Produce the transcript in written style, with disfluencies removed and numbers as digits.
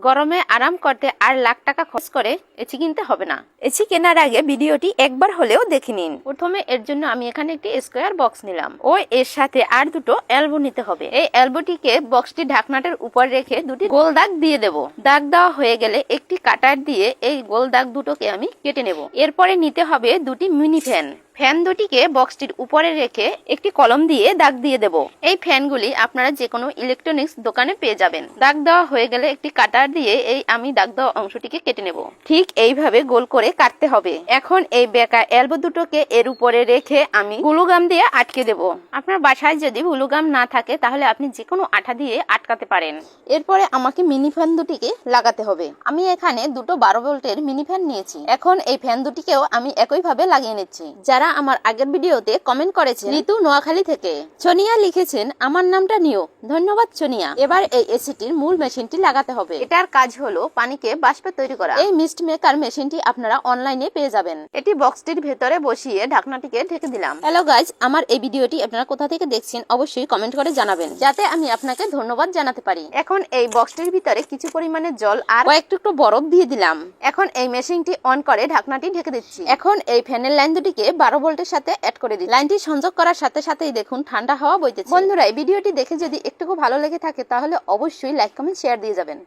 গরমে আরাম করতে আর লাখ টাকা খরচ করে এসি কিনতে হবে না। এসি কেনার আগে ভিডিওটি একবার হলেও দেখে নিন। প্রথমে এর জন্য আমি এখানে একটি স্কোয়ার বক্স নিলাম ও এর সাথে আর দুটো এলবো নিতে হবে। এই এলবোটিকে বক্সটি ঢাকনাটার উপর রেখে দুটি গোল দাগ দিয়ে দেব। দাগ দেওয়া হয়ে গেলে একটি কাটার দিয়ে এই গোল দাগ দুটোকে আমি কেটে নেব। এরপরে নিতে হবে দুটি মিনি ফ্যান। ফ্যান দুটিকে বক্সটির উপরে রেখে একটি কলম দিয়ে দাগ দিয়ে দেব। এই ফ্যানগুলি আপনারা যে কোনো ইলেকট্রনিক্স দোকানে পেয়ে যাবেন। দাগ দেওয়া হয়ে গেলে একটি কাটার দিয়ে এই আমি দাগ দেওয়া অংশটিকে কেটে নেব। ঠিক এইভাবে গোল করে কাটতে হবে। এখন এই বেঁকা এলবো দুটোকে এর উপরে রেখে আমি গ্লুগাম দিয়ে আটকে দেব। আপনার বাসায় যদি গ্লুগাম না থাকে তাহলে আপনি যে কোনো আঠা দিয়ে আটকাতে পারেন। এরপরে আমাকে মিনি ফ্যান দুটিকে লাগাতে হবে। আমি এখানে দুটো 12 ভোল্টের মিনি ফ্যান নিয়েছি। এখন এই ফ্যান দুটিকেও আমি একইভাবে লাগিয়ে নিচ্ছি। যারা আমার আগের ভিডিওতে কমেন্ট করেছেন ঋতু নোয়াখালী থেকে, সোনিয়া লিখেছেন আমার নামটা নিও, ধন্যবাদ সোনিয়া। এবার এই এসিটির মূল মেশিনটি লাগাতে হবে। এটার কাজ হলো পানিকে বাষ্পে তৈরি করা। এই মিস্ট মেকার মেশিনটি আপনারা অনলাইনে পেয়ে যাবেন। এটি বক্সটির ভেতরে বসিয়ে ঢাকনাটিকে ঢেকে দিলাম। হ্যালো গাইজ, আমার এই ভিডিওটি আপনারা কোথা থেকে দেখছেন অবশ্যই কমেন্ট করে জানাবেন, যাতে আমি আপনাকে ধন্যবাদ জানাতে পারি। এখন এই বক্সটির ভিতরে কিছু পরিমাণে জল আর কয়েকটুকরো বরফ দিয়ে দিলাম। এখন এই মেশিনটি অন করে ঢাকনাটি ঢেকে দিচ্ছি। এখন এই ফ্যানের লাইন দুটিকে 12 ভোল্টের সাথে অ্যাড করে দিই। লাইনটি সংযোগ করার সাথে সাথেই দেখুন ঠান্ডা হাওয়া বইতেছে। বন্ধুরা, এই ভিডিওটি দেখে যদি একটুকু ভালো লেগে থাকে তাহলে অবশ্যই লাইক কমেন্ট শেয়ার দিয়ে যাবেন।